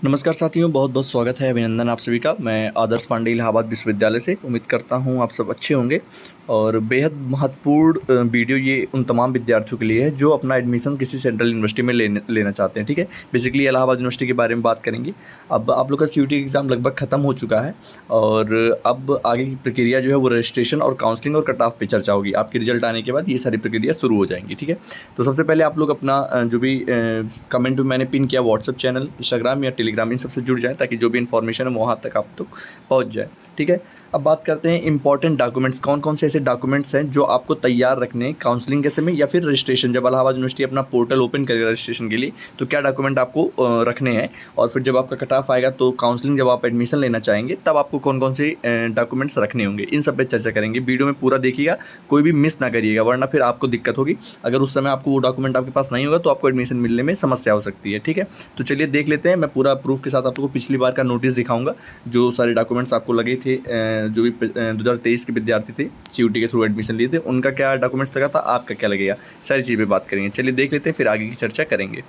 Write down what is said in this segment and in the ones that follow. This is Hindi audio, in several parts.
नमस्कार साथियों, बहुत बहुत स्वागत है, अभिनंदन आप सभी का। मैं आदर्श पांडे इलाहाबाद विश्वविद्यालय से उम्मीद करता हूं आप सब अच्छे होंगे। और बेहद महत्वपूर्ण वीडियो ये उन तमाम विद्यार्थियों के लिए है जो अपना एडमिशन किसी सेंट्रल यूनिवर्सिटी में लेना चाहते हैं। ठीक है, बेसिकली इलाहाबाद यूनिवर्सिटी के बारे में बात करेंगे। अब आप लोग का सीयूटी एग्ज़ाम लगभग ख़त्म हो चुका है और अब आगे की प्रक्रिया जो है वो रजिस्ट्रेशन और काउंसलिंग और कट ऑफ पे चर्चा होगी। आपके रिजल्ट आने के बाद ये सारी प्रक्रिया शुरू हो जाएंगी। ठीक है, तो सबसे पहले आप लोग अपना जो भी कमेंट में मैंने पिन किया व्हाट्सअप चैनल, इंस्टाग्राम या टेलीग्राम, इन सबसे जुड़ जाएँ ताकि जो भी इन्फॉर्मेशन है वहाँ तक आप तक पहुँच जाए। ठीक है, अब बात करते हैं इंपॉर्टेंट डॉक्यूमेंट्स। कौन कौन से ऐसे डॉक्यूमेंट्स हैं जो आपको तैयार रखने हैं काउंसलिंग के समय या फिर रजिस्ट्रेशन, जब इलाहाबाद यूनिवर्सिटी अपना पोर्टल ओपन करेगा रजिस्ट्रेशन के लिए, तो क्या डॉक्यूमेंट आपको रखने हैं। और फिर जब आपका कट ऑफ आएगा तो काउंसलिंग जब आप एडमिशन लेना चाहेंगे तब आपको कौन कौन से डॉक्यूमेंट्स रखने होंगे, इन सब पे चर्चा करेंगे। वीडियो में पूरा देखिएगा, कोई भी मिस ना करिएगा, वरना फिर आपको दिक्कत होगी। अगर उस समय आपको वो डॉक्यूमेंट आपके पास नहीं होगा तो आपको एडमिशन मिलने में समस्या हो सकती है। ठीक है, तो चलिए देख लेते हैं। मैं पूरा प्रूफ के साथ आपको पिछली बार का नोटिस दिखाऊंगा, जो सारे डॉक्यूमेंट्स आपको लगे थे। जो भी 2023 के विद्यार्थी थे, सीयूटी के थ्रू एडमिशन लिए थे, उनका क्या डॉक्यूमेंट्स लगा था, आपका क्या लगेगा, सारी चीज़ पे बात करेंगे। चलिए देख लेते हैं, फिर आगे की चर्चा करेंगे।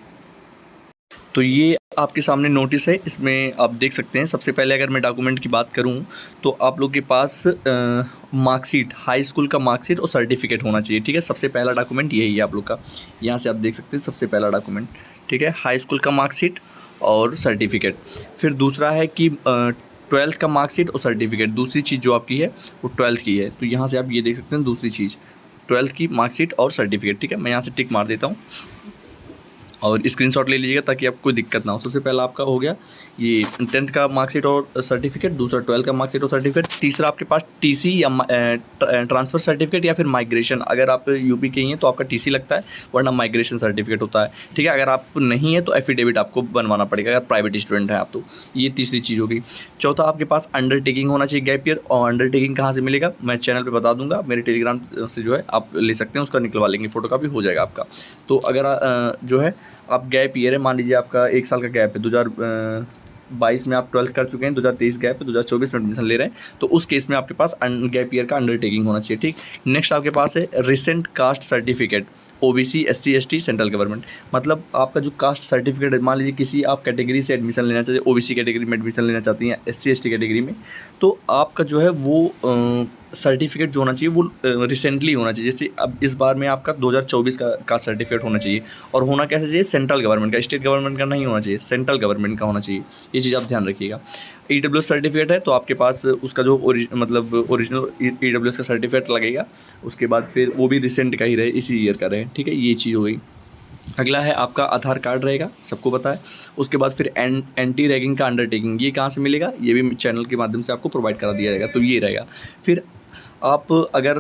तो ये आपके सामने नोटिस है, इसमें आप देख सकते हैं। सबसे पहले अगर मैं डॉक्यूमेंट की बात करूं तो आप लोग के पास मार्कशीट, हाई स्कूल का मार्कशीट और सर्टिफिकेट होना चाहिए। ठीक है, सबसे पहला डॉक्यूमेंट यही है आप लोग का। यहाँ से आप देख सकते हैं सबसे पहला डॉक्यूमेंट। ठीक है, हाई स्कूल का मार्कशीट और सर्टिफिकेट। फिर दूसरा है कि 12th का मार्कशीट और सर्टिफिकेट। दूसरी चीज़ जो आपकी है वो 12th की है, तो यहाँ से आप ये देख सकते हैं दूसरी चीज़ 12th की मार्कशीट और सर्टिफिकेट। ठीक है, मैं यहाँ से टिक मार देता हूँ और स्क्रीनशॉट ले लीजिएगा ताकि आपको कोई दिक्कत ना हो। सबसे पहला आपका हो गया ये 10th का मार्कशीट और सर्टिफिकेट, दूसरा 12th का मार्कशीट और सर्टिफिकेट, तीसरा आपके पास टीसी या ट्रांसफ़र सर्टिफिकेट या फिर माइग्रेशन। अगर आप यूपी के ही हैं तो आपका टीसी लगता है, वरना माइग्रेशन सर्टिफिकेट होता है। ठीक है, अगर आप नहीं है तो एफिडेविट आपको बनवाना पड़ेगा अगर प्राइवेट स्टूडेंट है आप तो। ये तीसरी चीज़ होगी। चौथा आपके पास अंडरटेकिंग होना चाहिए, गैप ईयर। और अंडरटेकिंग कहाँ से मिलेगा मैं चैनल पर बता दूँगा, मेरे टेलीग्राम से जो है आप ले सकते हैं, उसका निकलवा लेंगे, फोटो कॉपी हो जाएगा आपका। तो अगर जो है आप गैप ईयर है, मान लीजिए आपका 1 साल का गैप है, 2022 में आप 12th कर चुके हैं, 2023 गैप है, 2024 में एडमिशन ले रहे हैं, तो उस केस में आपके पास गैप ईयर का अंडरटेकिंग होना चाहिए। ठीक, नेक्स्ट आपके पास है recent caste certificate, OBC, SC, ST, central government. मतलब आपका जो कास्ट सर्टिफिकेट है, मान लीजिए किसी आप कैटेगरी से एडमिशन लेना चाहते हैं, ओबीसी कैटेगरी में एडमिशन लेना चाहती हैं, एससी एसटी कैटेगरी में, तो आपका जो है वो सर्टिफिकेट जो होना चाहिए वो रिसेंटली होना चाहिए। जैसे अब इस बार में आपका 2024 का सर्टिफिकेट होना चाहिए, और होना कैसे चाहिए, सेंट्रल गवर्नमेंट का, स्टेट गवर्नमेंट का नहीं होना चाहिए, सेंट्रल गवर्नमेंट का होना चाहिए। ये चीज़ आप ध्यान रखिएगा। ईडब्ल्यूएस सर्टिफिकेट है तो आपके पास उसका जो ओरिजिनल ईडब्ल्यूएस का सर्टिफिकेट लगेगा। उसके बाद फिर वो भी रिसेंट का ही रहे, इसी ईयर का रहे। ठीक है, ये चीज़ हो गई। अगला है आपका आधार कार्ड रहेगा, सबको पता है। उसके बाद फिर एंटी रैगिंग का अंडरटेकिंग, ये कहाँ से मिलेगा, ये भी चैनल के माध्यम से आपको प्रोवाइड करा दिया जाएगा, तो ये रहेगा। फिर आप अगर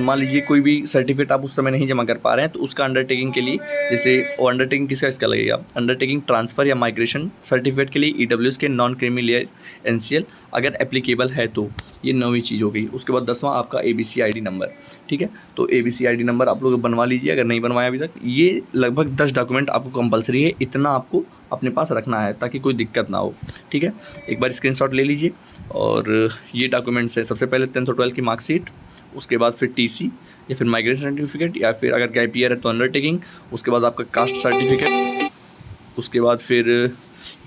मान लीजिए कोई भी सर्टिफिकेट आप उस समय नहीं जमा कर पा रहे हैं, तो उसका अंडरटेकिंग के लिए, जैसे वो अंडरटेकिंग किसका इसका लगेगा, अंडरटेकिंग ट्रांसफ़र या माइग्रेशन सर्टिफिकेट के लिए ईडब्ल्यूएस के नॉन क्रीमी लेयर एनसीएल अगर एप्लीकेबल है तो, ये 9वीं चीज़ हो गई। उसके बाद 10वां आपका एबीसी आईडी नंबर। ठीक है, तो एबीसी आईडी नंबर आप लोग बनवा लीजिए अगर नहीं बनवाया अभी तक। ये लगभग 10 डॉक्यूमेंट आपको कंपलसरी है, इतना आपको अपने पास रखना है ताकि कोई दिक्कत ना हो। ठीक है, एक बार स्क्रीनशॉट ले लीजिए। और ये डॉक्यूमेंट्स हैं, सबसे पहले 10th और 12th की मार्कशीट, उसके बाद फिर टीसी या फिर माइग्रेशन सर्टिफिकेट, या फिर अगर गैप ईयर है तो अंडरटेकिंग, उसके बाद आपका कास्ट सर्टिफिकेट, उसके बाद फिर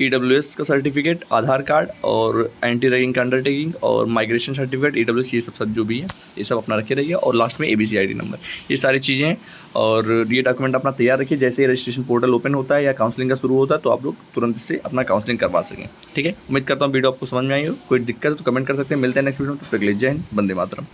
ईडब्ल्यूएस का सर्टिफिकेट, आधार कार्ड और एंटी रैगिंग का अंडरटेकिंग और माइग्रेशन सर्टिफिकेट, ईडब्ल्यूएस, ये सब जो भी है ये सब अपना रखे रहिए। और लास्ट में एबीसी आईडी नंबर, ये सारी चीज़ें हैं। और ये डॉक्यूमेंट अपना तैयार रखिए, जैसे ही रजिस्ट्रेशन पोर्टल ओपन होता है या काउंसलिंग का शुरू होता है तो आप लोग तुरंत से अपना काउंसलिंग करवा सकें। ठीक है, उम्मीद करता हूँ वीडियो आपको समझ में आई हो। कोई दिक्कत है तो कमेंट कर सकते हैं। मिलते हैं नेक्स्ट वीडियो में, तब तक के लिए जय हिंद, वंदे मातरम।